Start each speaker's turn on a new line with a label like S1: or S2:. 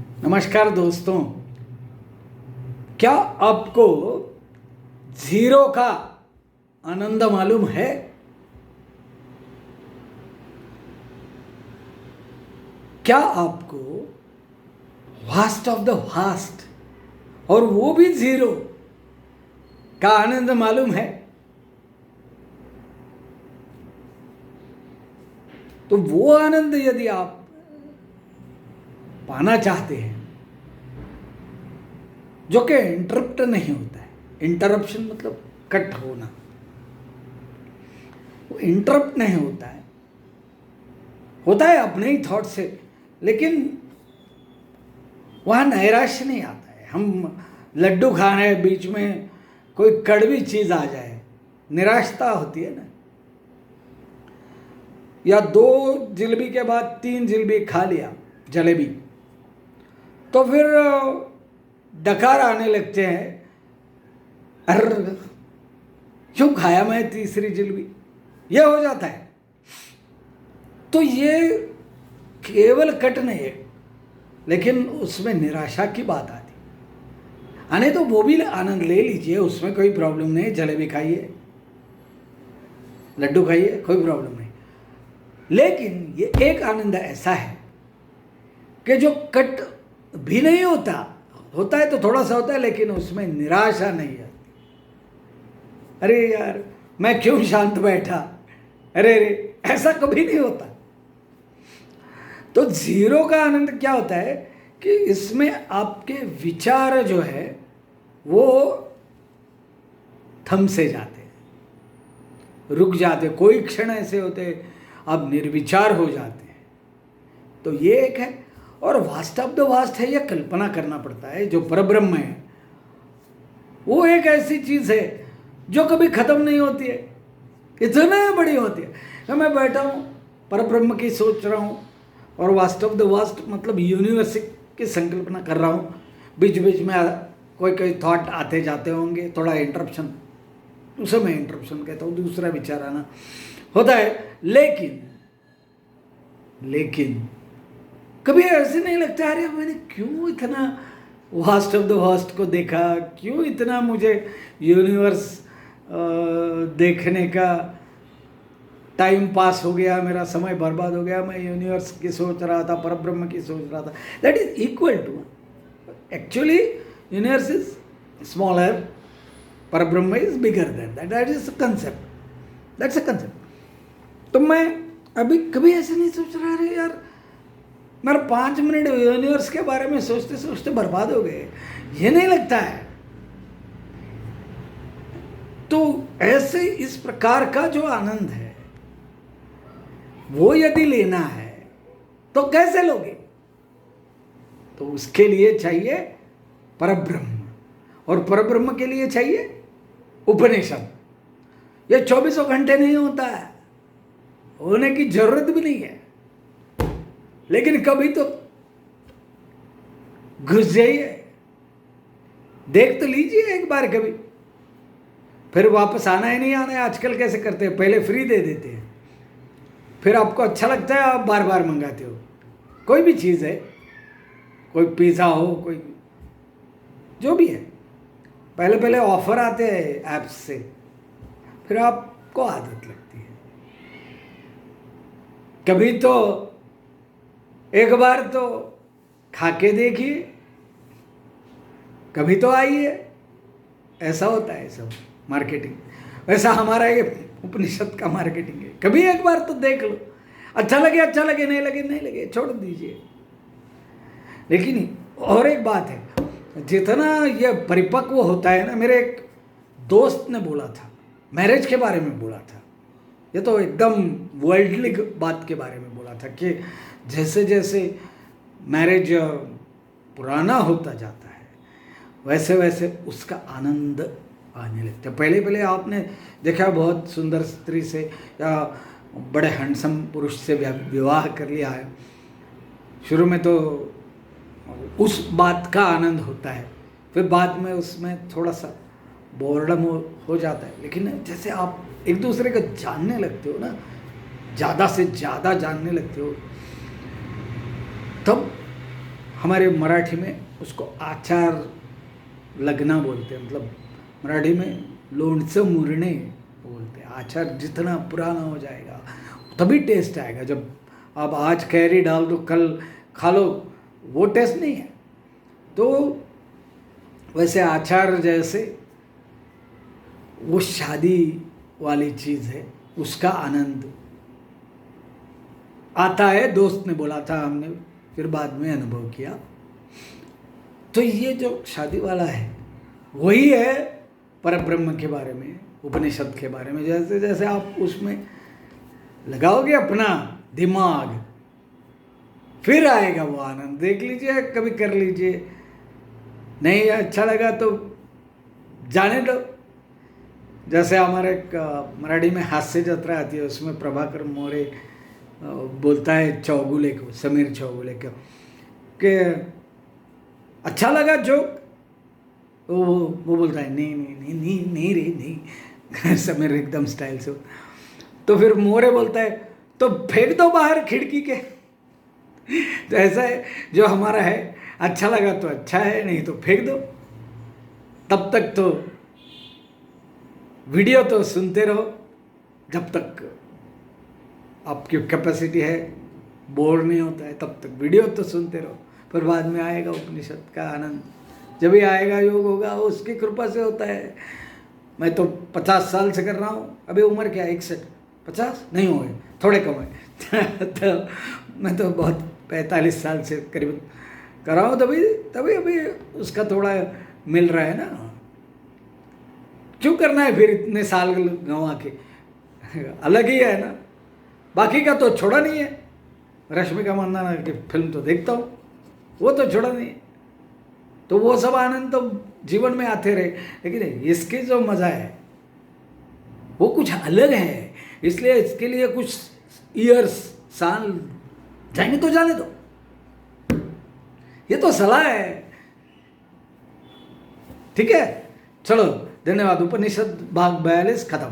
S1: नमस्कार दोस्तों, क्या आपको जीरो का आनंद मालूम है? क्या आपको वास्ट ऑफ द वास्ट और वो भी जीरो का आनंद मालूम है? तो वो आनंद यदि आप पाना चाहते हैं, जो कि इंटरप्ट नहीं होता है, इंटरप्शन मतलब कट होना, वो इंटरप्ट नहीं होता है अपने ही थॉट से, लेकिन वहाँ नैराश्य नहीं आता है। हम लड्डू खा रहे हैं, बीच में कोई कड़वी चीज़ आ जाए, निराशता होती है ना। या 2 जलेबी के बाद 3 जलेबी खा लिया, जलेबी, तो फिर डकार आने लगते हैं, अरे क्यों खाया मैं तीसरी जलेबी, यह हो जाता है। तो ये केवल कट नहीं है, लेकिन उसमें निराशा की बात आती आने, तो वो भी आनंद ले लीजिए, उसमें कोई प्रॉब्लम नहीं। जलेबी खाइए, लड्डू खाइए, कोई प्रॉब्लम नहीं। लेकिन ये एक आनंद ऐसा है कि जो कट भी नहीं होता है तो थोड़ा सा होता है, लेकिन उसमें निराशा नहीं आती। अरे यार, मैं क्यों शांत बैठा, अरे ऐसा कभी नहीं होता। तो जीरो का आनंद क्या होता है कि इसमें आपके विचार जो है वो थम से जाते हैं, रुक जाते। कोई क्षण ऐसे होते आप निर्विचार हो जाते हैं। तो ये एक है। और वास्ट ऑफ द वास्ट है, यह कल्पना करना पड़ता है। जो परब्रह्म है वो एक ऐसी चीज़ है जो कभी ख़त्म नहीं होती है, इतना बड़ी होती है कि मैं बैठा हूँ, परब्रह्म की सोच रहा हूँ, और वास्ट ऑफ द वास्ट मतलब यूनिवर्स की संकल्पना कर रहा हूँ। बीच बीच में कोई थॉट आते जाते होंगे, थोड़ा इंटरप्शन, उसे मैं इंटरप्शन कहता हूँ, दूसरा विचार आना होता है। लेकिन कभी ऐसे नहीं लगता अरे मैंने क्यों इतना वास्ट ऑफ द वास्ट को देखा, क्यों इतना मुझे यूनिवर्स देखने का टाइम पास हो गया, मेरा समय बर्बाद हो गया, मैं यूनिवर्स की सोच रहा था, परब्रह्म की सोच रहा था। That is equal to, actually universe is smaller, Parabrahma is bigger than that. That is concept, that's a concept. तो मैं अभी कभी ऐसे नहीं सोच रहा अरे यार मेरा 5 मिनट यूनिवर्स के बारे में सोचते सोचते बर्बाद हो गए, ये नहीं लगता है। तो ऐसे इस प्रकार का जो आनंद है वो यदि लेना है तो कैसे लोगे? तो उसके लिए चाहिए परब्रह्म, और परब्रह्म के लिए चाहिए उपनिषद। ये 24 घंटे नहीं होता है, होने की जरूरत भी नहीं है, लेकिन कभी तो घुस जाइए, देख तो लीजिए एक बार कभी, फिर वापस आना ही नहीं आना है। आजकल कैसे करते हैं, पहले फ्री दे देते हैं, फिर आपको अच्छा लगता है, आप बार बार मंगाते हो। कोई भी चीज़ है, कोई पिज़्ज़ा हो, कोई जो भी है, पहले ऑफर आते हैं ऐप्स से, फिर आपको आदत लगती है। कभी तो एक बार तो खा के देखिए, कभी तो आइए। ऐसा होता है सब मार्केटिंग। वैसा हमारा ये उपनिषद का मार्केटिंग है, कभी एक बार तो देख लो, अच्छा लगे, नहीं लगे छोड़ दीजिए। लेकिन और एक बात है, जितना ये परिपक्व होता है ना, मेरे एक दोस्त ने बोला था, मैरिज के बारे में बोला था, ये तो एकदम वर्ल्डली बात के बारे में बोला था कि जैसे जैसे मैरिज पुराना होता जाता है वैसे वैसे उसका आनंद आने लगता है। पहले आपने देखा, बहुत सुंदर स्त्री से या बड़े हैंडसम पुरुष से विवाह कर लिया है, शुरू में तो उस बात का आनंद होता है, फिर बाद में उसमें थोड़ा सा बोर्डम हो जाता है। लेकिन जैसे आप एक दूसरे को जानने लगते हो ना, ज़्यादा से ज़्यादा जानने लगते हो, तब हमारे मराठी में उसको आचार लगना बोलते हैं, मतलब मराठी में लोणचं मुरणे बोलते हैं। आचार जितना पुराना हो जाएगा तभी टेस्ट आएगा। जब आप आज कैरी डाल दो कल खा लो, वो टेस्ट नहीं है। तो वैसे आचार जैसे वो शादी वाली चीज़ है, उसका आनंद आता है। दोस्त ने बोला था, हमने फिर बाद में अनुभव किया। तो ये जो शादी वाला है वही है परब्रह्म के बारे में, उपनिषद के बारे में। जैसे जैसे आप उसमें लगाओगे अपना दिमाग, फिर आएगा वो आनंद। देख लीजिए, कभी कर लीजिए, नहीं अच्छा लगा तो जाने दो। जैसे हमारे मराठी में हास्य जत्रा आती है, उसमें प्रभाकर मोरे बोलता है चौगुले को, समीर चौगुले को, कि अच्छा लगा जोक। वो बोलता है नहीं नहीं नहीं नहीं नहीं रे नहीं समीर एकदम स्टाइल से। तो फिर मोरे बोलता है तो फेंक दो बाहर खिड़की के। तो ऐसा है, जो हमारा है अच्छा लगा तो अच्छा है, नहीं तो फेंक दो। तब तक तो वीडियो तो सुनते रहो, जब तक आपकी कैपेसिटी है, बोर नहीं होता है, तब तक वीडियो तो सुनते रहो। पर बाद में आएगा उपनिषद का आनंद, जब भी आएगा योग होगा, उसकी कृपा से होता है। मैं तो 50 साल से कर रहा हूँ, अभी उम्र क्या है 61, 50 नहीं हुए, थोड़े कम है तो मैं तो बहुत 45 साल से करीब कर रहा हूँ, तभी अभी उसका थोड़ा मिल रहा है ना। क्यों करना है फिर इतने साल गंवा के, अलग ही है ना। बाकी का तो छोड़ा नहीं है। रश्मिका मंदाना की फिल्म तो देखता हूँ, वो तो छोड़ा नहीं है। तो वो सब आनंद तो जीवन में आते रहे, लेकिन इसके जो मज़ा है वो कुछ अलग है। इसलिए इसके लिए कुछ ईयर्स, साल जाएंगे तो जाने दो, ये तो सलाह है। ठीक है, चलो धन्यवाद। उपनिषद भाग 42 खत्म।